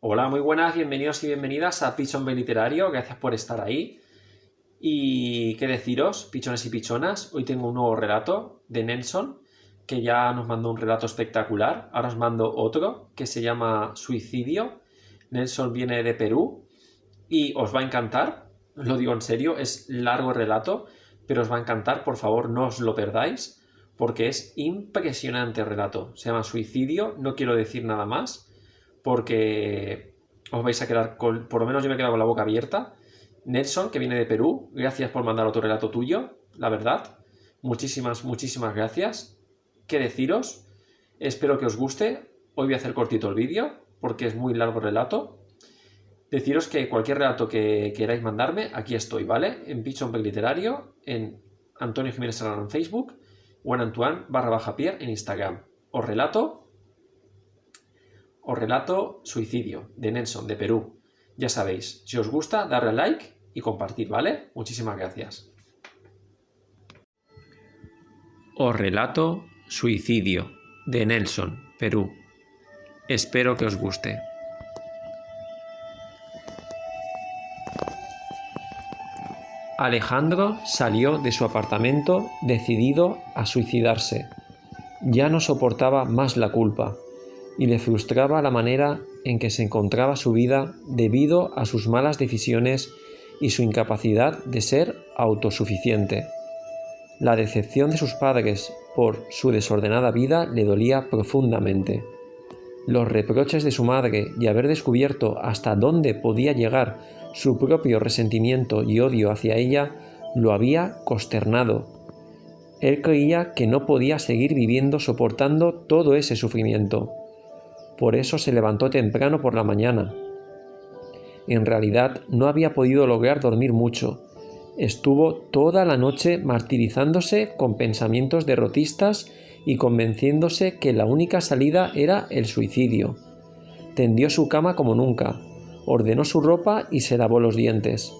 Hola, muy buenas, bienvenidos y bienvenidas a Pichón B Literario, gracias por estar ahí. Y qué deciros, pichones y pichonas, hoy tengo un nuevo relato de Nelson, que ya nos mandó un relato espectacular. Ahora os mando otro que se llama Suicidio. Nelson viene de Perú y os va a encantar, lo digo en serio, es largo el relato, pero os va a encantar, por favor no os lo perdáis, porque es impresionante el relato. Se llama Suicidio, no quiero decir nada más porque os vais a quedar con, por lo menos yo me he quedado con la boca abierta. Nelson, que viene de Perú, gracias por mandar otro relato tuyo, la verdad. Muchísimas, muchísimas gracias. ¿Qué deciros? Espero que os guste. Hoy voy a hacer cortito el vídeo, porque es muy largo el relato. Deciros que cualquier relato que queráis mandarme, aquí estoy, ¿vale? En Pichón Literario, en Antonio Jiménez Serrano en Facebook, o en Antoine_Pierre en Instagram. Os relato Suicidio, de Nelson, de Perú. Ya sabéis, si os gusta, darle a like y compartir, ¿vale? Muchísimas gracias. Os relato Suicidio, de Nelson, Perú. Espero que os guste. Alejandro salió de su apartamento decidido a suicidarse. Ya no soportaba más la culpa y le frustraba la manera en que se encontraba su vida debido a sus malas decisiones y su incapacidad de ser autosuficiente. La decepción de sus padres por su desordenada vida le dolía profundamente. Los reproches de su madre y haber descubierto hasta dónde podía llegar su propio resentimiento y odio hacia ella lo había consternado. Él creía que no podía seguir viviendo soportando todo ese sufrimiento. Por eso se levantó temprano por la mañana. En realidad no había podido lograr dormir mucho. Estuvo toda la noche martirizándose con pensamientos derrotistas y convenciéndose que la única salida era el suicidio. Tendió su cama como nunca, ordenó su ropa y se lavó los dientes.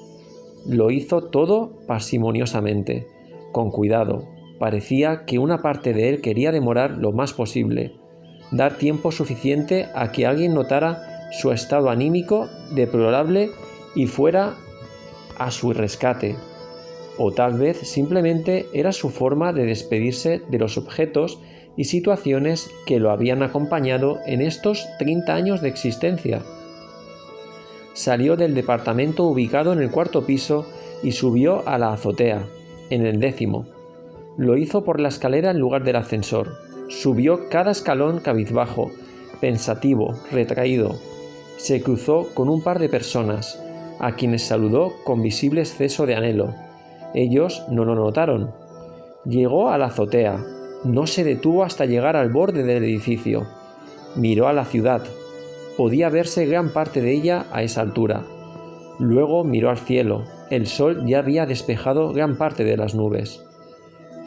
Lo hizo todo parsimoniosamente, con cuidado. Parecía que una parte de él quería demorar lo más posible, dar tiempo suficiente a que alguien notara su estado anímico deplorable y fuera a su rescate. O tal vez simplemente era su forma de despedirse de los objetos y situaciones que lo habían acompañado en estos 30 años de existencia. Salió del departamento ubicado en el 4º piso y subió a la azotea, en el 10º. Lo hizo por la escalera en lugar del ascensor. Subió cada escalón cabizbajo, pensativo, retraído. Se cruzó con un par de personas, a quienes saludó con visible exceso de anhelo. Ellos no lo notaron. Llegó a la azotea. No se detuvo hasta llegar al borde del edificio. Miró a la ciudad. Podía verse gran parte de ella a esa altura. Luego miró al cielo. El sol ya había despejado gran parte de las nubes.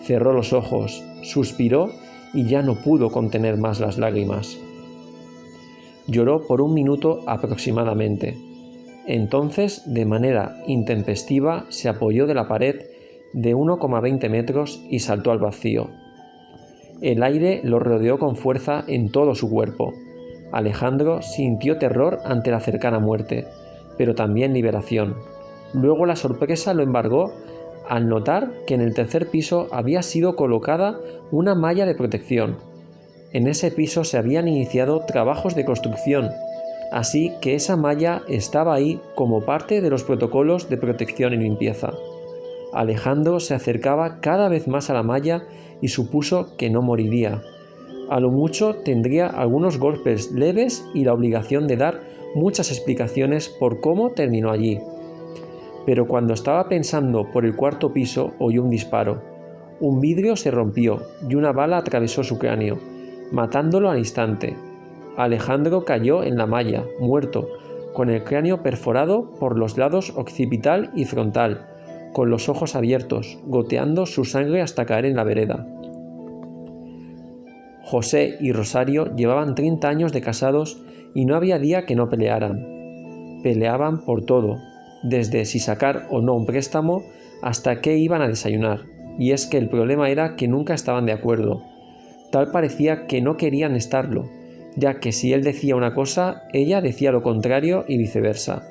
Cerró los ojos, suspiró y ya no pudo contener más las lágrimas. Lloró por 1 minuto aproximadamente. Entonces, de manera intempestiva, se apoyó de la pared de 1,20 metros y saltó al vacío. El aire lo rodeó con fuerza en todo su cuerpo. Alejandro sintió terror ante la cercana muerte, pero también liberación. Luego la sorpresa lo embargó al notar que en el 3er piso había sido colocada una malla de protección. En ese piso se habían iniciado trabajos de construcción, así que esa malla estaba ahí como parte de los protocolos de protección y limpieza. Alejandro se acercaba cada vez más a la malla y supuso que no moriría. A lo mucho tendría algunos golpes leves y la obligación de dar muchas explicaciones por cómo terminó allí. Pero cuando estaba pensando por el 4º piso, oyó un disparo. Un vidrio se rompió y una bala atravesó su cráneo, matándolo al instante. Alejandro cayó en la malla, muerto, con el cráneo perforado por los lados occipital y frontal, con los ojos abiertos, goteando su sangre hasta caer en la vereda. José y Rosario llevaban 30 años de casados y no había día que no pelearan. Peleaban por todo, desde si sacar o no un préstamo hasta qué iban a desayunar, y es que el problema era que nunca estaban de acuerdo. Tal parecía que no querían estarlo, ya que si él decía una cosa, ella decía lo contrario y viceversa.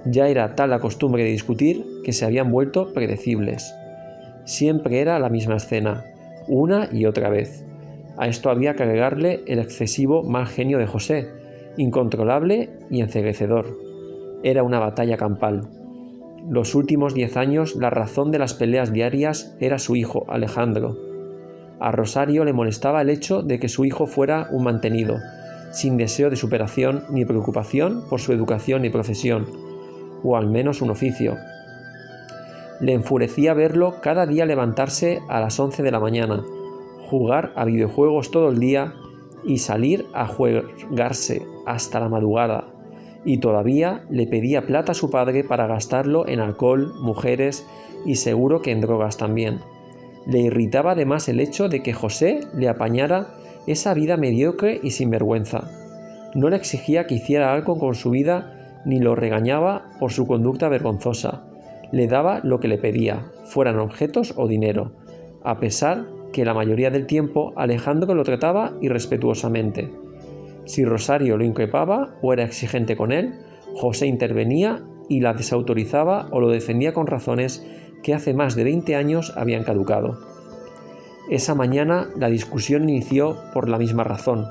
Ya era tal la costumbre de discutir que se habían vuelto predecibles. Siempre era la misma escena, una y otra vez. A esto había que agregarle el excesivo mal genio de José, incontrolable y enceguecedor. Era una batalla campal. Los últimos 10 años la razón de las peleas diarias era su hijo, Alejandro. A Rosario le molestaba el hecho de que su hijo fuera un mantenido, sin deseo de superación ni preocupación por su educación y profesión, o al menos un oficio. Le enfurecía verlo cada día levantarse a las 11 de la mañana, jugar a videojuegos todo el día y salir a juegarse hasta la madrugada, y todavía le pedía plata a su padre para gastarlo en alcohol, mujeres y seguro que en drogas también. Le irritaba además el hecho de que José le apañara esa vida mediocre y sinvergüenza. No le exigía que hiciera algo con su vida ni lo regañaba por su conducta vergonzosa. Le daba lo que le pedía, fueran objetos o dinero, a pesar que la mayoría del tiempo Alejandro lo trataba irrespetuosamente. Si Rosario lo increpaba o era exigente con él, José intervenía y la desautorizaba o lo defendía con razones que hace más de 20 años habían caducado. Esa mañana la discusión inició por la misma razón.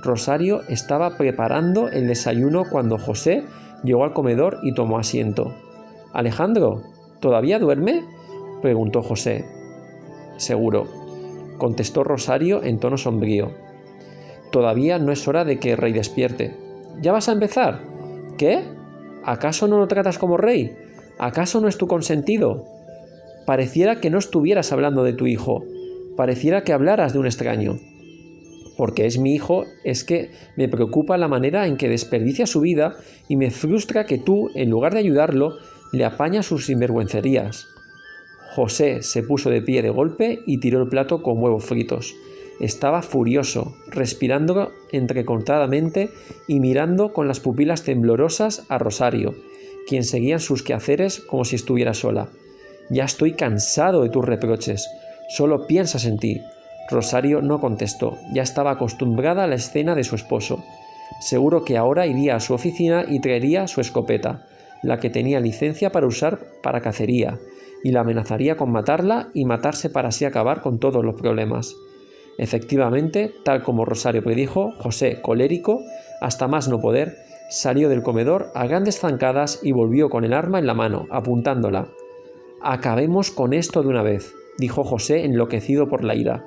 Rosario estaba preparando el desayuno cuando José llegó al comedor y tomó asiento. «Alejandro, ¿todavía duerme?», preguntó José. «Seguro», contestó Rosario en tono sombrío. «Todavía no es hora de que el rey despierte». «¿Ya vas a empezar?». «¿Qué? ¿Acaso no lo tratas como rey? ¿Acaso no es tu consentido? Pareciera que no estuvieras hablando de tu hijo, pareciera que hablaras de un extraño». «Porque es mi hijo, es que me preocupa la manera en que desperdicia su vida y me frustra que tú, en lugar de ayudarlo, le apañas sus sinvergüencerías». José se puso de pie de golpe y tiró el plato con huevos fritos. Estaba furioso, respirando entrecortadamente y mirando con las pupilas temblorosas a Rosario, quien seguía sus quehaceres como si estuviera sola. «Ya estoy cansado de tus reproches. Solo piensas en ti». Rosario no contestó. Ya estaba acostumbrada a la escena de su esposo. Seguro que ahora iría a su oficina y traería su escopeta, la que tenía licencia para usar para cacería, y la amenazaría con matarla y matarse para así acabar con todos los problemas. Efectivamente, tal como Rosario predijo, José, colérico, hasta más no poder, salió del comedor a grandes zancadas y volvió con el arma en la mano, apuntándola. «Acabemos con esto de una vez», dijo José enloquecido por la ira.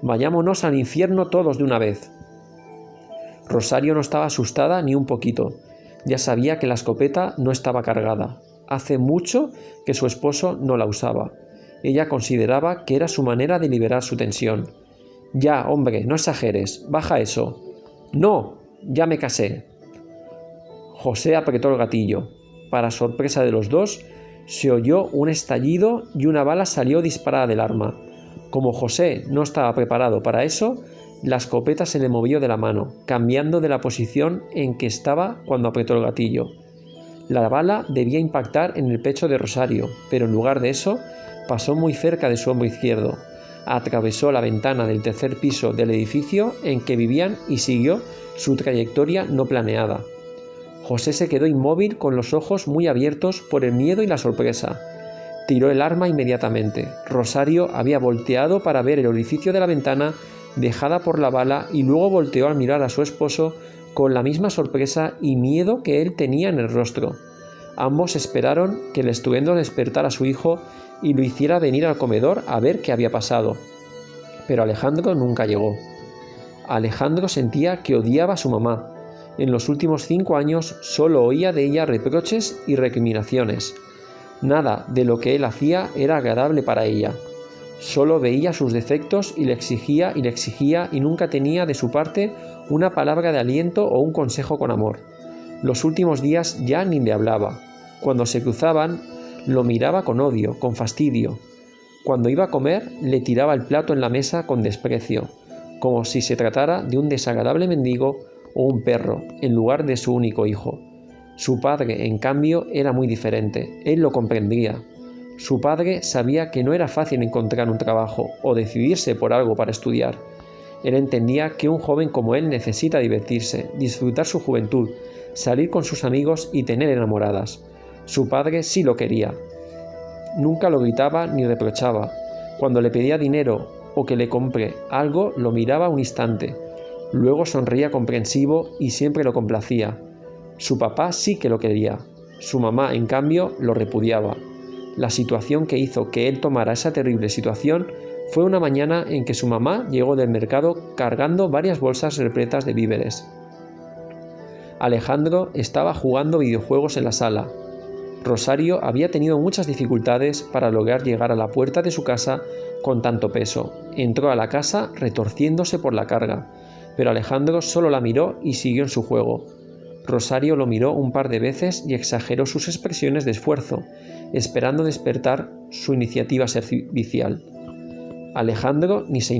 «Vayámonos al infierno todos de una vez». Rosario no estaba asustada ni un poquito. Ya sabía que la escopeta no estaba cargada. Hace mucho que su esposo no la usaba. Ella consideraba que era su manera de liberar su tensión. «Ya, hombre, no exageres. Baja eso». «No, ya me casé». José apretó el gatillo. Para sorpresa de los dos, se oyó un estallido y una bala salió disparada del arma. Como José no estaba preparado para eso, la escopeta se le movió de la mano, cambiando de la posición en que estaba cuando apretó el gatillo. La bala debía impactar en el pecho de Rosario, pero en lugar de eso, pasó muy cerca de su hombro izquierdo. Atravesó la ventana del tercer piso del edificio en que vivían y siguió su trayectoria no planeada. José se quedó inmóvil con los ojos muy abiertos por el miedo y la sorpresa. Tiró el arma inmediatamente. Rosario había volteado para ver el orificio de la ventana dejada por la bala y luego volteó al mirar a su esposo con la misma sorpresa y miedo que él tenía en el rostro. Ambos esperaron que el estruendo despertara a su hijo y lo hiciera venir al comedor a ver qué había pasado. Pero Alejandro nunca llegó. Alejandro sentía que odiaba a su mamá. En los últimos 5 años solo oía de ella reproches y recriminaciones. Nada de lo que él hacía era agradable para ella. Solo veía sus defectos y le exigía y nunca tenía de su parte una palabra de aliento o un consejo con amor. Los últimos días ya ni le hablaba. Cuando se cruzaban, lo miraba con odio, con fastidio. Cuando iba a comer, le tiraba el plato en la mesa con desprecio, como si se tratara de un desagradable mendigo o un perro, en lugar de su único hijo. Su padre, en cambio, era muy diferente. Él lo comprendía. Su padre sabía que no era fácil encontrar un trabajo o decidirse por algo para estudiar. Él entendía que un joven como él necesita divertirse, disfrutar su juventud, salir con sus amigos y tener enamoradas. Su padre sí lo quería. Nunca lo gritaba ni reprochaba. Cuando le pedía dinero o que le compre algo, lo miraba un instante. Luego sonreía comprensivo y siempre lo complacía. Su papá sí que lo quería. Su mamá, en cambio, lo repudiaba. La situación que hizo que él tomara esa terrible situación fue una mañana en que su mamá llegó del mercado cargando varias bolsas repletas de víveres. Alejandro estaba jugando videojuegos en la sala. Rosario había tenido muchas dificultades para lograr llegar a la puerta de su casa con tanto peso. Entró a la casa retorciéndose por la carga, pero Alejandro solo la miró y siguió en su juego. Rosario lo miró un par de veces y exageró sus expresiones de esfuerzo, esperando despertar su iniciativa servicial. Alejandro ni se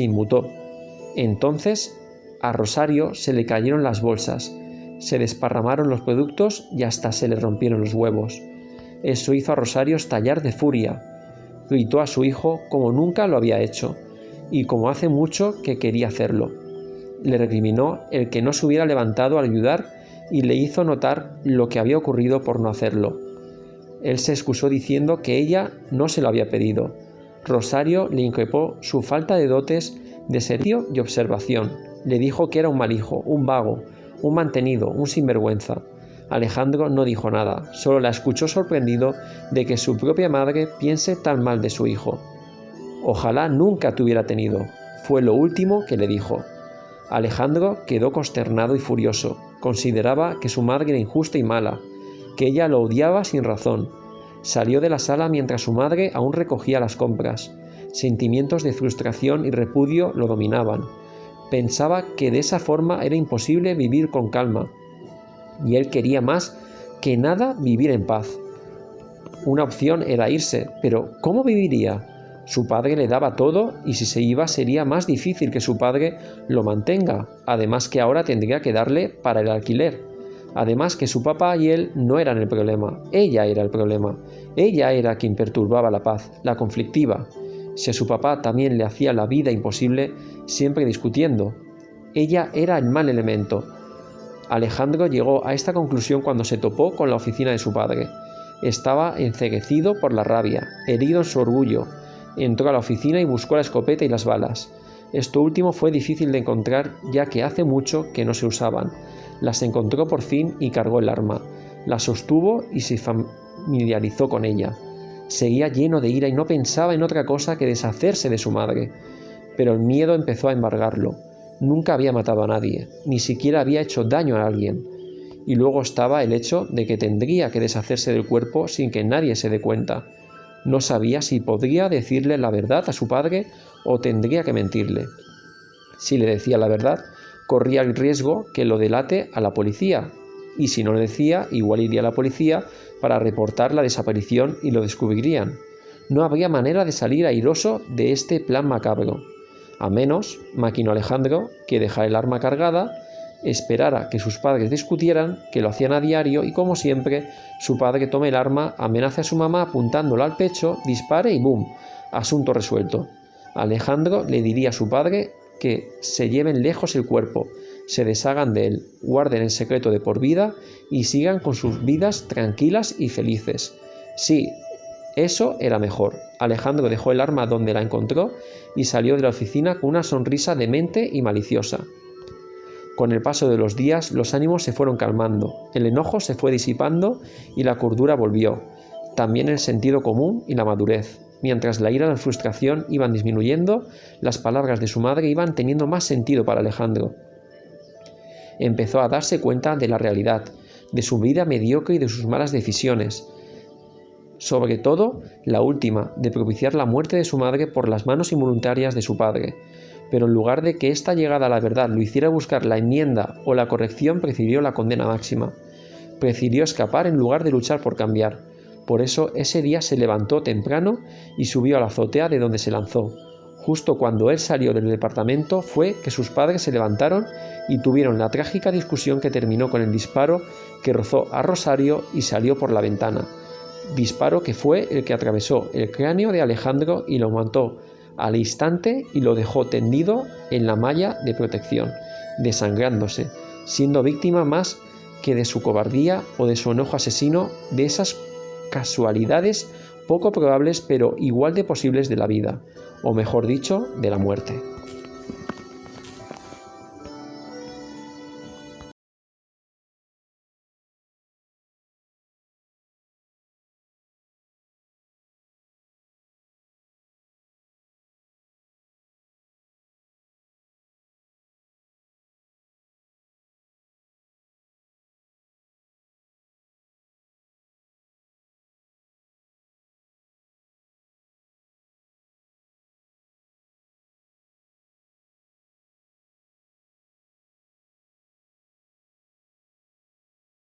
inmutó. Entonces, a Rosario se le cayeron las bolsas, se desparramaron los productos y hasta se le rompieron los huevos. Eso hizo a Rosario estallar de furia. Gritó a su hijo como nunca lo había hecho, y como hace mucho que quería hacerlo. Le recriminó el que no se hubiera levantado a ayudar y le hizo notar lo que había ocurrido por no hacerlo. Él se excusó diciendo que ella no se lo había pedido. Rosario le increpó su falta de dotes de servicio y observación. Le dijo que era un mal hijo, un vago, un mantenido, un sinvergüenza. Alejandro no dijo nada, solo la escuchó sorprendido de que su propia madre piense tan mal de su hijo. Ojalá nunca te hubiera tenido, fue lo último que le dijo. Alejandro quedó consternado y furioso. Consideraba que su madre era injusta y mala, que ella lo odiaba sin razón. Salió de la sala mientras su madre aún recogía las compras. Sentimientos de frustración y repudio lo dominaban. Pensaba que de esa forma era imposible vivir con calma, y él quería más que nada vivir en paz. Una opción era irse, pero ¿cómo viviría? Su padre le daba todo y si se iba sería más difícil que su padre lo mantenga, además que ahora tendría que darle para el alquiler. Además que su papá y él no eran el problema, ella era el problema. Ella era quien perturbaba la paz, la conflictiva. Si a su papá también le hacía la vida imposible, siempre discutiendo. Ella era el mal elemento. Alejandro llegó a esta conclusión cuando se topó con la oficina de su padre. Estaba enceguecido por la rabia, herido en su orgullo. Entró a la oficina y buscó la escopeta y las balas. Esto último fue difícil de encontrar ya que hace mucho que no se usaban. Las encontró por fin y cargó el arma. La sostuvo y se familiarizó con ella. Seguía lleno de ira y no pensaba en otra cosa que deshacerse de su madre. Pero el miedo empezó a embargarlo. Nunca había matado a nadie, ni siquiera había hecho daño a alguien. Y luego estaba el hecho de que tendría que deshacerse del cuerpo sin que nadie se dé cuenta. No sabía si podría decirle la verdad a su padre o tendría que mentirle. Si le decía la verdad, corría el riesgo que lo delate a la policía, y si no le decía, igual iría a la policía para reportar la desaparición y lo descubrirían. No habría manera de salir airoso de este plan macabro. A menos, maquinó Alejandro, que dejar el arma cargada, esperara que sus padres discutieran, que lo hacían a diario y como siempre, su padre tome el arma, amenace a su mamá apuntándola al pecho, dispare y ¡bum! Asunto resuelto. Alejandro le diría a su padre que se lleven lejos el cuerpo, se deshagan de él, guarden el secreto de por vida y sigan con sus vidas tranquilas y felices. Sí, eso era mejor. Alejandro dejó el arma donde la encontró y salió de la oficina con una sonrisa demente y maliciosa. Con el paso de los días, los ánimos se fueron calmando, el enojo se fue disipando y la cordura volvió, también el sentido común y la madurez. Mientras la ira y la frustración iban disminuyendo, las palabras de su madre iban teniendo más sentido para Alejandro. Empezó a darse cuenta de la realidad, de su vida mediocre y de sus malas decisiones. Sobre todo, la última, de propiciar la muerte de su madre por las manos involuntarias de su padre. Pero en lugar de que esta llegada a la verdad lo hiciera buscar la enmienda o la corrección, prefirió la condena máxima. Prefirió escapar en lugar de luchar por cambiar. Por eso ese día se levantó temprano y subió a la azotea de donde se lanzó. Justo cuando él salió del departamento fue que sus padres se levantaron y tuvieron la trágica discusión que terminó con el disparo que rozó a Rosario y salió por la ventana. Disparo que fue el que atravesó el cráneo de Alejandro y lo mató al instante y lo dejó tendido en la malla de protección, desangrándose, siendo víctima más que de su cobardía o de su enojo asesino, de esas casualidades poco probables pero igual de posibles de la vida, o mejor dicho, de la muerte.